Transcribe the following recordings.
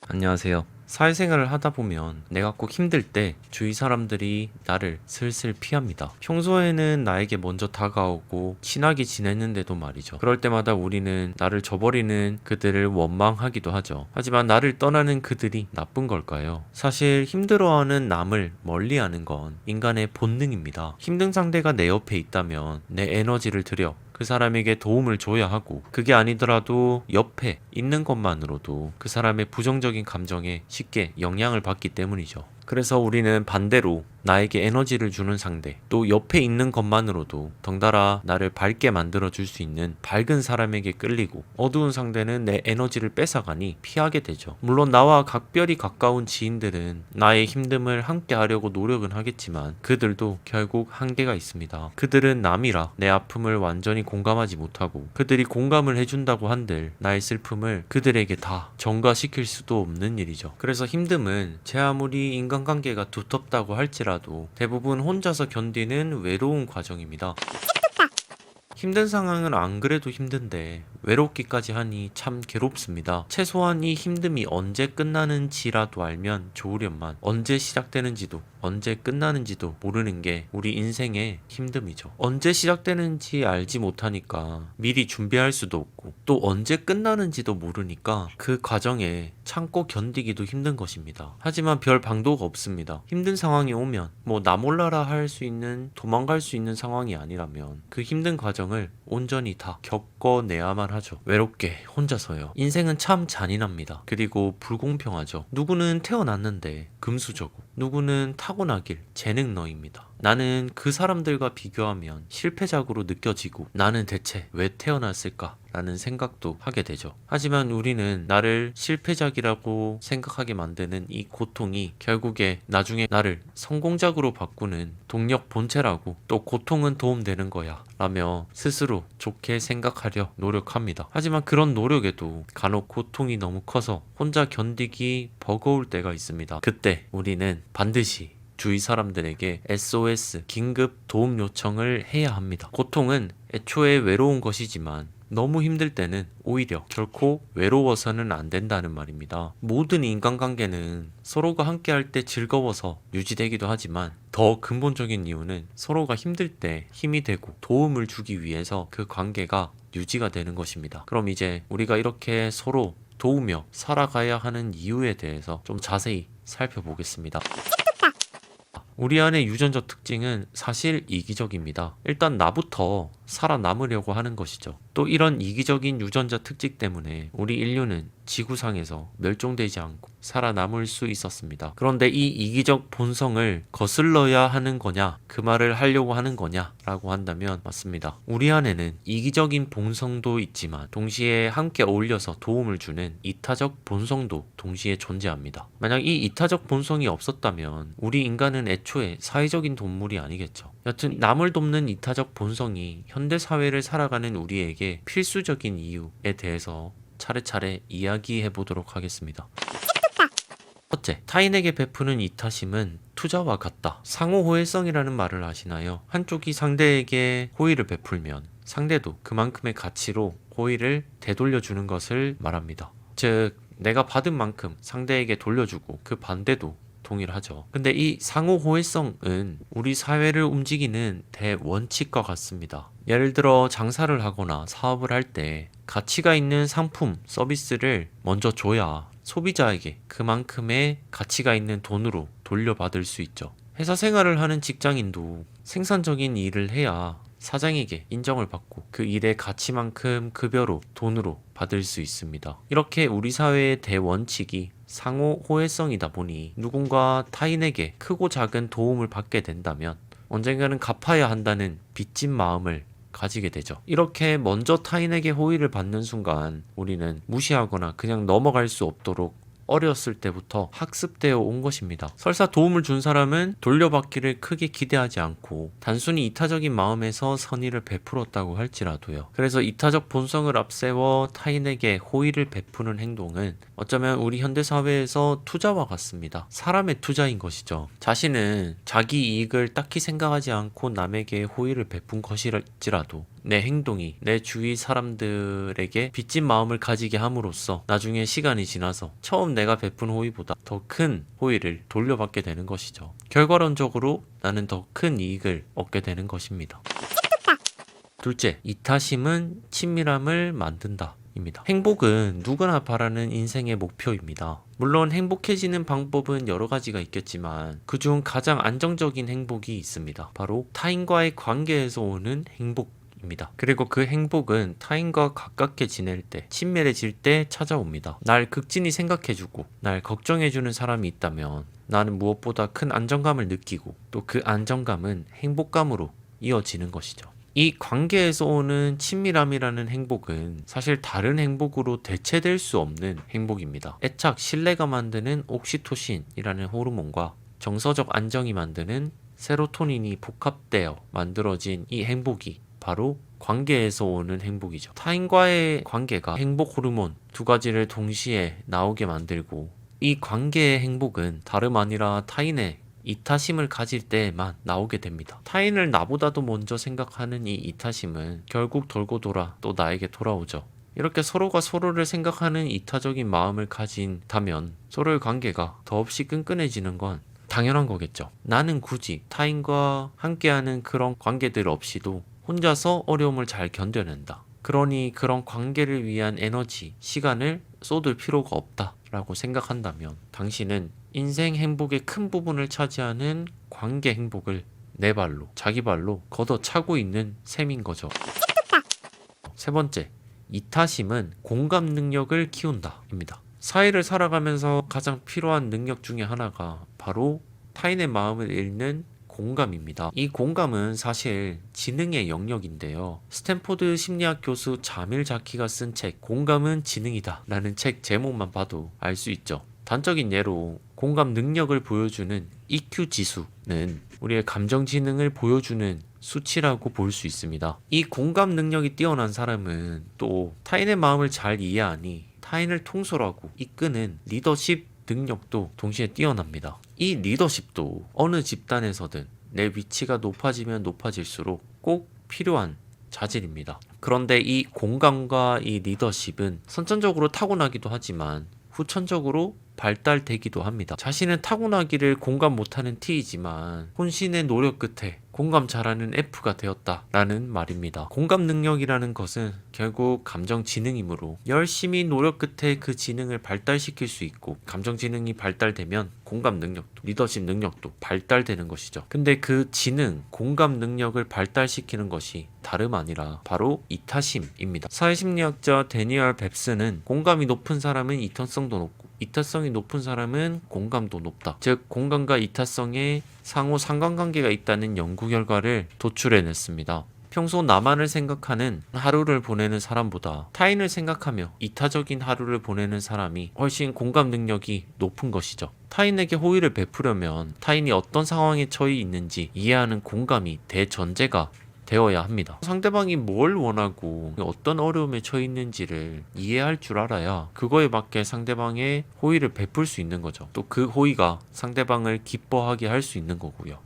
안녕하세요. 사회생활을 하다 보면 내가 꼭 힘들 때 주위 사람들이 나를 슬슬 피합니다. 평소에는 나에게 먼저 다가오고 친하게 지냈는데도 말이죠. 그럴 때마다 우리는 나를 저버리는 그들을 원망하기도 하죠. 하지만 나를 떠나는 그들이 나쁜 걸까요? 사실 힘들어하는 남을 멀리하는 건 인간의 본능입니다. 힘든 상대가 내 옆에 있다면 내 에너지를 들여 그 사람에게 도움을 줘야 하고, 그게 아니더라도 옆에 있는 것만으로도 그 사람의 부정적인 감정에 쉽게 영향을 받기 때문이죠. 그래서 우리는 반대로 나에게 에너지를 주는 상대, 또 옆에 있는 것만으로도 덩달아 나를 밝게 만들어 줄 수 있는 밝은 사람에게 끌리고, 어두운 상대는 내 에너지를 뺏어가니 피하게 되죠. 물론 나와 각별히 가까운 지인들은 나의 힘듦을 함께 하려고 노력은 하겠지만 그들도 결국 한계가 있습니다. 그들은 남이라 내 아픔을 완전히 공감하지 못하고, 그들이 공감을 해준다고 한들 나의 슬픔을 그들에게 다 전가시킬 수도 없는 일이죠. 그래서 힘듦은 제 아무리 인간관계가 두텁다고 할지라도 대부분 혼자서 견디는 외로운 과정입니다. 힘든 상황은 안 그래도 힘든데 외롭기까지 하니 참 괴롭습니다. 최소한 이 힘듦이 언제 끝나는지라도 알면 좋으련만, 언제 시작되는지도 언제 끝나는지도 모르는 게 우리 인생의 힘듦이죠. 언제 시작되는지 알지 못하니까 미리 준비할 수도 없고, 또 언제 끝나는지도 모르니까 그 과정에 참고 견디기도 힘든 것입니다. 하지만 별 방도가 없습니다. 힘든 상황이 오면 나 몰라라 할 수 있는, 도망갈 수 있는 상황이 아니라면 그 힘든 과정을 온전히 다 겪어내야만 하죠. 외롭게 혼자서요. 인생은 참 잔인합니다. 그리고 불공평하죠. 누구는 태어났는데 금수저고, 누구는 타고나길 재능너입니다. 나는 그 사람들과 비교하면 실패작으로 느껴지고, 나는 대체 왜 태어났을까? 라는 생각도 하게 되죠. 하지만 우리는 나를 실패작이라고 생각하게 만드는 이 고통이 결국에 나중에 나를 성공작으로 바꾸는 동력 본체라고, 또 고통은 도움되는 거야 라며 스스로 좋게 생각하려 노력합니다. 하지만 그런 노력에도 간혹 고통이 너무 커서 혼자 견디기 버거울 때가 있습니다. 그때 우리는 반드시 주위 사람들에게 SOS, 긴급 도움 요청을 해야 합니다. 고통은 애초에 외로운 것이지만 너무 힘들 때는 오히려 결코 외로워서는 안 된다는 말입니다. 모든 인간관계는 서로가 함께할 때 즐거워서 유지되기도 하지만, 더 근본적인 이유는 서로가 힘들 때 힘이 되고 도움을 주기 위해서 그 관계가 유지가 되는 것입니다. 그럼 이제 우리가 이렇게 서로 도우며 살아가야 하는 이유에 대해서 좀 자세히 살펴보겠습니다. 우리 안의 유전자 특징은 사실 이기적입니다. 일단 나부터 살아남으려고 하는 것이죠. 또 이런 이기적인 유전자 특징 때문에 우리 인류는 지구상에서 멸종되지 않고 살아남을 수 있었습니다. 그런데 이 이기적 본성을 거슬러야 하는 거냐, 그 말을 하려고 하는 거냐 라고 한다면 맞습니다. 우리 안에는 이기적인 본성도 있지만 동시에 함께 어울려서 도움을 주는 이타적 본성도 동시에 존재합니다. 만약 이 이타적 본성이 없었다면 우리 인간은 애초에 사회적인 동물이 아니겠죠. 여튼 남을 돕는 이타적 본성이 현대사회를 살아가는 우리에게 필수적인 이유에 대해서 차례차례 이야기해 보도록 하겠습니다. 첫째, 타인에게 베푸는 이타심은 투자와 같다. 상호호혜성이라는 말을 아시나요? 한쪽이 상대에게 호의를 베풀면 상대도 그만큼의 가치로 호의를 되돌려주는 것을 말합니다. 즉, 내가 받은 만큼 상대에게 돌려주고 그 반대도 동일하죠. 근데 이 상호호혜성은 우리 사회를 움직이는 대원칙과 같습니다. 예를 들어 장사를 하거나 사업을 할 때 가치가 있는 상품, 서비스를 먼저 줘야 소비자에게 그만큼의 가치가 있는 돈으로 돌려받을 수 있죠. 회사 생활을 하는 직장인도 생산적인 일을 해야 사장에게 인정을 받고 그 일의 가치만큼 급여로 돈으로 받을 수 있습니다. 이렇게 우리 사회의 대원칙이 상호 호혜성이다 보니 누군가 타인에게 크고 작은 도움을 받게 된다면 언젠가는 갚아야 한다는 빚진 마음을 가지게 되죠. 이렇게 먼저 타인에게 호의를 받는 순간 우리는 무시하거나 그냥 넘어갈 수 없도록 어렸을 때부터 학습되어 온 것입니다. 설사 도움을 준 사람은 돌려받기를 크게 기대하지 않고 단순히 이타적인 마음에서 선의를 베풀었다고 할지라도요. 그래서 이타적 본성을 앞세워 타인에게 호의를 베푸는 행동은 어쩌면 우리 현대사회에서 투자와 같습니다. 사람의 투자인 것이죠. 자신은 자기 이익을 딱히 생각하지 않고 남에게 호의를 베푼 것일지라도 내 행동이 내 주위 사람들에게 빚진 마음을 가지게 함으로써 나중에 시간이 지나서 처음 내가 베푼 호의보다 더 큰 호의를 돌려받게 되는 것이죠. 결과론적으로 나는 더 큰 이익을 얻게 되는 것입니다. 둘째, 이타심은 친밀함을 만든다. 입니다. 행복은 누구나 바라는 인생의 목표입니다. 물론 행복해지는 방법은 여러 가지가 있겠지만 그중 가장 안정적인 행복이 있습니다. 바로 타인과의 관계에서 오는 행복입니다. 그리고 그 행복은 타인과 가깝게 지낼 때, 친밀해질 때 찾아옵니다. 날 극진히 생각해주고 날 걱정해주는 사람이 있다면 나는 무엇보다 큰 안정감을 느끼고 또 그 안정감은 행복감으로 이어지는 것이죠. 이 관계에서 오는 친밀함이라는 행복은 사실 다른 행복으로 대체될 수 없는 행복입니다. 애착, 신뢰가 만드는 옥시토신이라는 호르몬과 정서적 안정이 만드는 세로토닌이 복합되어 만들어진 이 행복이 바로 관계에서 오는 행복이죠. 타인과의 관계가 행복 호르몬 두 가지를 동시에 나오게 만들고 이 관계의 행복은 다름 아니라 타인의 이타심을 가질 때에만 나오게 됩니다. 타인을 나보다도 먼저 생각하는 이 이타심은 결국 돌고 돌아 또 나에게 돌아오죠. 이렇게 서로가 서로를 생각하는 이타적인 마음을 가진다면 서로의 관계가 더없이 끈끈해지는 건 당연한 거겠죠. 나는 굳이 타인과 함께하는 그런 관계들 없이도 혼자서 어려움을 잘 견뎌낸다. 그러니 그런 관계를 위한 에너지, 시간을 쏟을 필요가 없다라고 생각한다면 당신은 인생 행복의 큰 부분을 차지하는 관계 행복을 내 발로, 자기 발로 걷어차고 있는 셈인 거죠. 세 번째, 이타심은 공감 능력을 키운다 입니다. 사회를 살아가면서 가장 필요한 능력 중에 하나가 바로 타인의 마음을 읽는 공감입니다. 이 공감은 사실 지능의 영역인데요. 스탠포드 심리학 교수 자밀 자키가 쓴 책 공감은 지능이다 라는 책 제목만 봐도 알 수 있죠. 단적인 예로 공감 능력을 보여주는 EQ 지수는 우리의 감정 지능을 보여주는 수치라고 볼 수 있습니다. 이 공감 능력이 뛰어난 사람은 또 타인의 마음을 잘 이해하니 타인을 통솔하고 이끄는 리더십 능력도 동시에 뛰어납니다. 이 리더십도 어느 집단에서든 내 위치가 높아지면 높아질수록 꼭 필요한 자질입니다. 그런데 이 공감과 이 리더십은 선천적으로 타고나기도 하지만 후천적으로 발달되기도 합니다. 자신은 타고나기를 공감 못하는 T이지만 혼신의 노력 끝에 공감 잘하는 F가 되었다라는 말입니다. 공감 능력이라는 것은 결국 감정 지능이므로 열심히 노력 끝에 그 지능을 발달시킬 수 있고 감정 지능이 발달되면 공감 능력도 리더십 능력도 발달되는 것이죠. 근데 그 지능, 공감 능력을 발달시키는 것이 다름 아니라 바로 이타심입니다. 사회심리학자 데니얼 뱁스는 공감이 높은 사람은 이타성도 높고 이타성이 높은 사람은 공감도 높다. 즉 공감과 이타성에 상호 상관관계가 있다는 연구 결과를 도출해냈습니다. 평소 나만을 생각하는 하루를 보내는 사람보다 타인을 생각하며 이타적인 하루를 보내는 사람이 훨씬 공감 능력이 높은 것이죠. 타인에게 호의를 베푸려면 타인이 어떤 상황에 처해 있는지 이해하는 공감이 대전제가 되어야 합니다. 상대방이 뭘 원하고 어떤 어려움에 처해 있는지를 이해할 줄 알아야 그거에 맞게 상대방의 호의를 베풀 수 있는 거죠. 또 그 호의가 상대방을 기뻐하게 할 수 있는 거고요.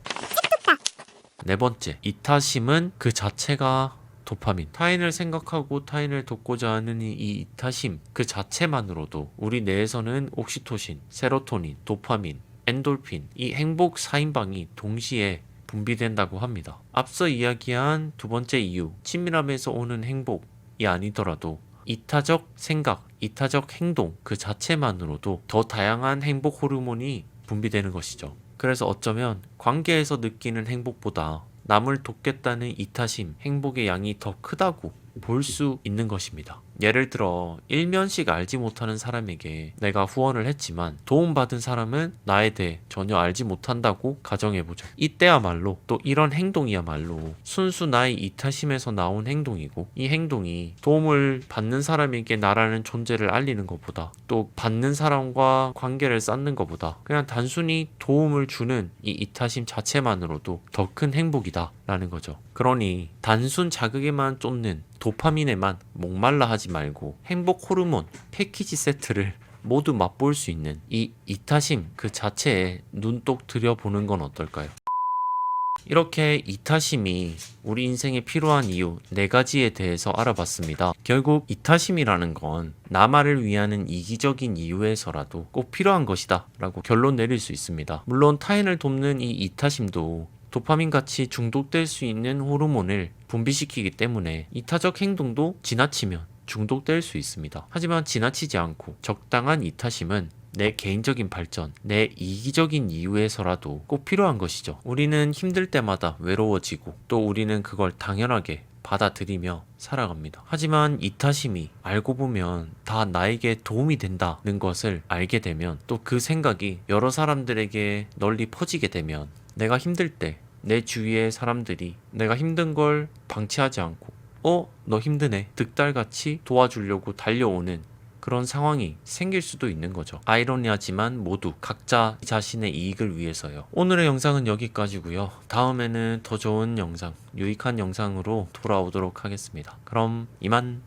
네 번째, 이타심은 그 자체가 도파민. 타인을 생각하고 타인을 돕고자 하는 이 이타심 그 자체만으로도 우리 뇌에서는 옥시토신, 세로토닌, 도파민, 엔돌핀 이 행복 4인방이 동시에 분비된다고 합니다. 앞서 이야기한 두 번째 이유, 친밀함에서 오는 행복이 아니더라도 이타적 생각, 이타적 행동 그 자체만으로도 더 다양한 행복 호르몬이 분비되는 것이죠. 그래서 어쩌면 관계에서 느끼는 행복보다 남을 돕겠다는 이타심, 행복의 양이 더 크다고 볼 수 있는 것입니다. 예를 들어 일면식 알지 못하는 사람에게 내가 후원을 했지만 도움받은 사람은 나에 대해 전혀 알지 못한다고 가정해보죠. 이때야말로 또 이런 행동이야말로 순수 나의 이타심에서 나온 행동이고 이 행동이 도움을 받는 사람에게 나라는 존재를 알리는 것보다 또 받는 사람과 관계를 쌓는 것보다 그냥 단순히 도움을 주는 이 이타심 자체만으로도 더 큰 행복이다 라는 거죠. 그러니 단순 자극에만 쫓는 도파민에만 목말라 하지 말고 행복 호르몬 패키지 세트를 모두 맛볼 수 있는 이 이타심 그 자체에 눈독 들여보는 건 어떨까요? 이렇게 이타심이 우리 인생에 필요한 이유 4가지에 대해서 알아봤습니다. 결국 이타심이라는 건 나만을 위하는 이기적인 이유에서라도 꼭 필요한 것이다 라고 결론 내릴 수 있습니다. 물론 타인을 돕는 이 이타심도 도파민 같이 중독될 수 있는 호르몬을 분비시키기 때문에 이타적 행동도 지나치면 중독될 수 있습니다. 하지만 지나치지 않고 적당한 이타심은 내 개인적인 발전, 내 이기적인 이유에서라도 꼭 필요한 것이죠. 우리는 힘들 때마다 외로워지고 또 우리는 그걸 당연하게 받아들이며 살아갑니다. 하지만 이타심이 알고 보면 다 나에게 도움이 된다는 것을 알게 되면 또 그 생각이 여러 사람들에게 널리 퍼지게 되면 내가 힘들 때 내 주위의 사람들이 내가 힘든 걸 방치하지 않고 너 힘드네 득달같이 도와주려고 달려오는 그런 상황이 생길 수도 있는 거죠. 아이러니하지만 모두 각자 자신의 이익을 위해서요. 오늘의 영상은 여기까지고요. 다음에는 더 좋은 영상, 유익한 영상으로 돌아오도록 하겠습니다. 그럼 이만.